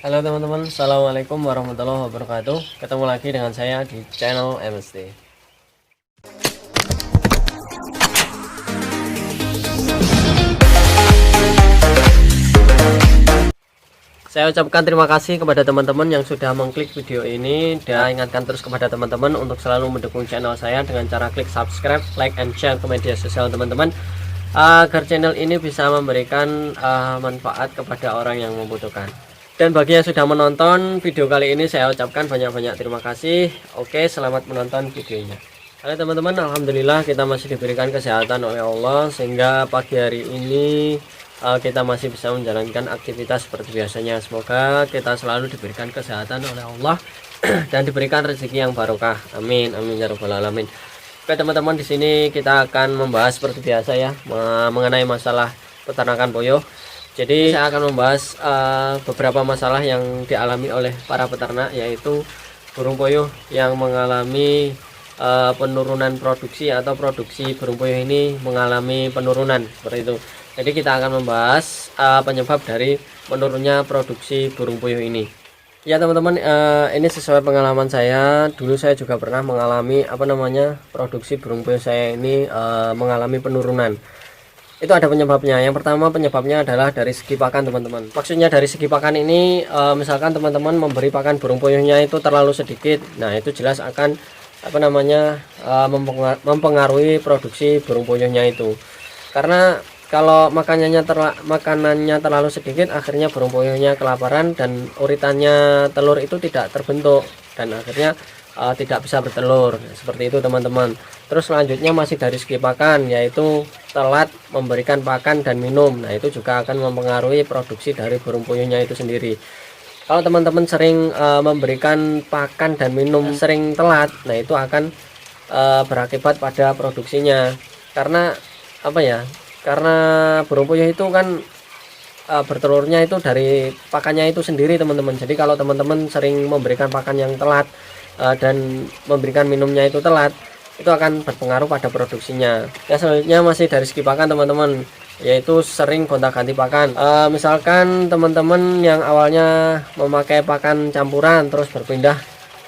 Halo teman-teman, Assalamualaikum warahmatullahi wabarakatuh. Ketemu lagi dengan saya di channel MST. Saya ucapkan terima kasih kepada teman-teman yang sudah mengklik video ini, dan ingatkan terus kepada teman-teman untuk selalu mendukung channel saya dengan cara klik subscribe, like, and share ke media sosial teman-teman, agar channel ini bisa memberikan manfaat kepada orang yang membutuhkan. Dan bagi yang sudah menonton video kali ini, saya ucapkan banyak-banyak terima kasih. Oke, selamat menonton videonya. Halo teman-teman, alhamdulillah kita masih diberikan kesehatan oleh Allah sehingga pagi hari ini kita masih bisa menjalankan aktivitas seperti biasanya. Semoga kita selalu diberikan kesehatan oleh Allah dan diberikan rezeki yang barokah. Amin, amin ya rabbal alamin. Oke teman-teman, di sini kita akan membahas seperti biasa ya, mengenai masalah peternakan puyuh. Jadi saya akan membahas beberapa masalah yang dialami oleh para peternak, yaitu burung puyuh yang mengalami penurunan produksi atau produksi burung puyuh ini mengalami penurunan seperti itu. Jadi kita akan membahas penyebab dari menurunnya produksi burung puyuh ini. Ya teman-teman, ini sesuai pengalaman saya. Dulu saya juga pernah mengalami produksi burung puyuh saya ini mengalami penurunan. Itu ada penyebabnya. Yang pertama, penyebabnya adalah dari segi pakan teman-teman. Maksudnya dari segi pakan ini, misalkan teman-teman memberi pakan burung puyuhnya itu terlalu sedikit, nah itu jelas akan mempengaruhi produksi burung puyuhnya itu. Karena kalau makanannya terlalu sedikit, akhirnya burung puyuhnya kelaparan dan uritannya telur itu tidak terbentuk dan akhirnya tidak bisa bertelur seperti itu teman-teman. Terus selanjutnya masih dari segi pakan, yaitu telat memberikan pakan dan minum. Nah itu juga akan mempengaruhi produksi dari burung puyuhnya itu sendiri. Kalau teman-teman sering memberikan pakan dan minum sering telat, nah itu akan berakibat pada produksinya. Karena karena burung puyuh itu kan bertelurnya itu dari pakannya itu sendiri teman-teman. Jadi kalau teman-teman sering memberikan pakan yang telat dan memberikan minumnya itu telat, itu akan berpengaruh pada produksinya. Ya selanjutnya masih dari segi pakan teman-teman, yaitu sering gonta-ganti pakan. Misalkan teman-teman yang awalnya memakai pakan campuran terus berpindah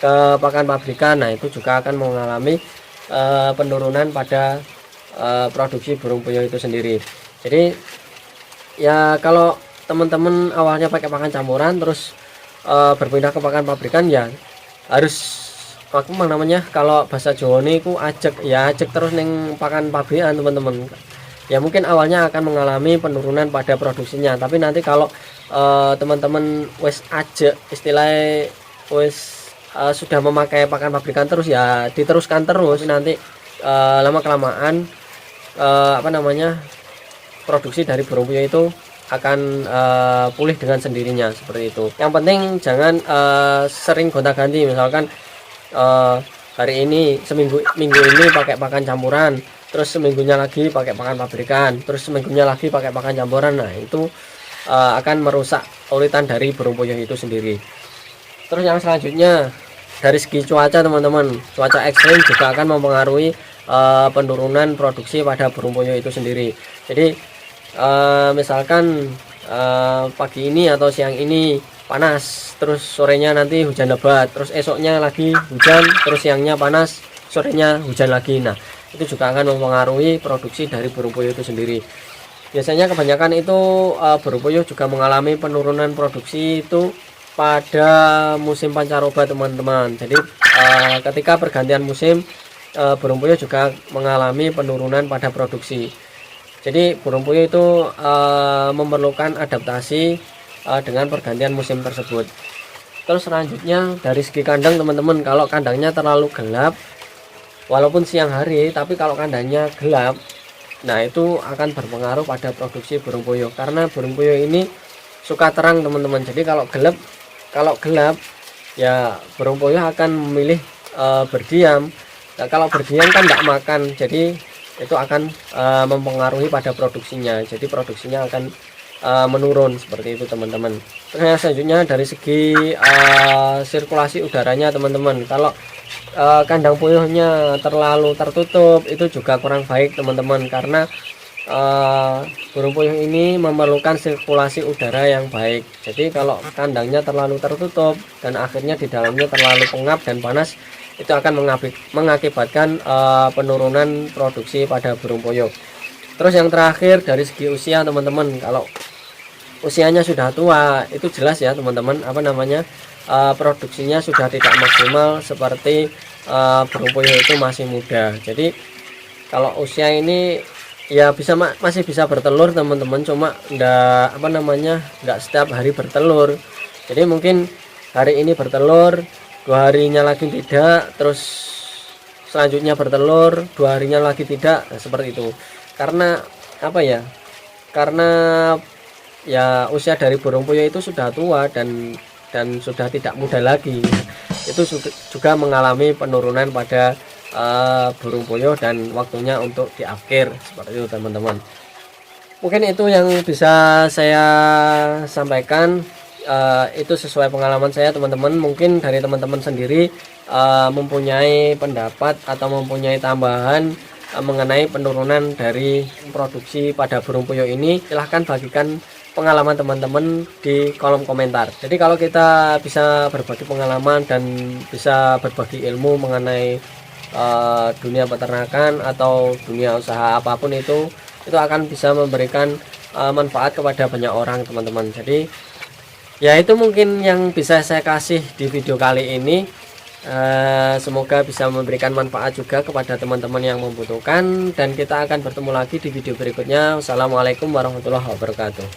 ke pakan pabrikan, nah itu juga akan mengalami penurunan pada produksi burung puyuh itu sendiri. Jadi ya kalau teman-teman awalnya pakai pakan campuran terus berpindah ke pakan pabrikan, ya harus kalau bahasa Jawa niku ajek terus neng pakan pabrikan teman-teman. Ya mungkin awalnya akan mengalami penurunan pada produksinya, tapi nanti kalau teman-teman wes ajek, istilahnya wes sudah memakai pakan pabrikan terus, ya diteruskan terus, nanti lama kelamaan produksi dari burung puyuh itu akan pulih dengan sendirinya seperti itu. Yang penting jangan sering gonta-ganti. Misalkan hari ini minggu ini pakai pakan campuran, terus seminggunya lagi pakai pakan pabrikan, terus seminggunya lagi pakai pakan campuran. Nah itu akan merusak uritan dari burung puyuh itu sendiri. Terus yang selanjutnya dari segi cuaca teman-teman, cuaca ekstrim juga akan mempengaruhi penurunan produksi pada burung puyuh itu sendiri. Jadi misalkan pagi ini atau siang ini panas, terus sorenya nanti hujan lebat, terus esoknya lagi hujan, terus siangnya panas, sorenya hujan lagi. Nah itu juga akan mempengaruhi produksi dari burung puyuh itu sendiri. Biasanya kebanyakan itu burung puyuh juga mengalami penurunan produksi itu pada musim pancaroba teman-teman. Jadi ketika pergantian musim, burung puyuh juga mengalami penurunan pada produksi. Jadi burung puyuh itu memerlukan adaptasi dengan pergantian musim tersebut. Terus selanjutnya dari segi kandang teman-teman, kalau kandangnya terlalu gelap walaupun siang hari, tapi kalau kandangnya gelap, nah itu akan berpengaruh pada produksi burung puyuh. Karena burung puyuh ini suka terang teman-teman. Jadi kalau gelap ya burung puyuh akan memilih berdiam. Nah, kalau berdiam kan tidak makan, jadi itu akan mempengaruhi pada produksinya. Jadi produksinya akan menurun seperti itu teman-teman. Terus selanjutnya dari segi sirkulasi udaranya teman-teman, kalau kandang puyuhnya terlalu tertutup itu juga kurang baik teman-teman, karena burung puyuh ini memerlukan sirkulasi udara yang baik. Jadi kalau kandangnya terlalu tertutup dan akhirnya di dalamnya terlalu pengap dan panas, itu akan mengakibatkan penurunan produksi pada burung puyuh. Terus yang terakhir dari segi usia teman-teman, kalau usianya sudah tua itu jelas ya teman-teman, produksinya sudah tidak maksimal seperti burung puyuh itu masih muda. Jadi kalau usia ini ya masih bisa bertelur teman-teman, cuma enggak setiap hari bertelur. Jadi mungkin hari ini bertelur, 2 harinya lagi tidak, terus selanjutnya bertelur, 2 harinya lagi tidak, nah, seperti itu. Karena karena ya usia dari burung puyuh itu sudah tua dan sudah tidak muda lagi. Itu juga mengalami penurunan pada burung puyuh dan waktunya untuk diakhir, seperti itu teman-teman. Mungkin itu yang bisa saya sampaikan. Itu sesuai pengalaman saya teman-teman. Mungkin dari teman-teman sendiri mempunyai pendapat atau mempunyai tambahan mengenai penurunan dari produksi pada burung puyuh ini, silahkan bagikan pengalaman teman-teman di kolom komentar. Jadi kalau kita bisa berbagi pengalaman dan bisa berbagi ilmu mengenai dunia peternakan atau dunia usaha apapun itu akan bisa memberikan manfaat kepada banyak orang teman-teman. Jadi ya itu mungkin yang bisa saya kasih di video kali ini. Semoga bisa memberikan manfaat juga kepada teman-teman yang membutuhkan, dan kita akan bertemu lagi di video berikutnya. Wassalamualaikum warahmatullahi wabarakatuh.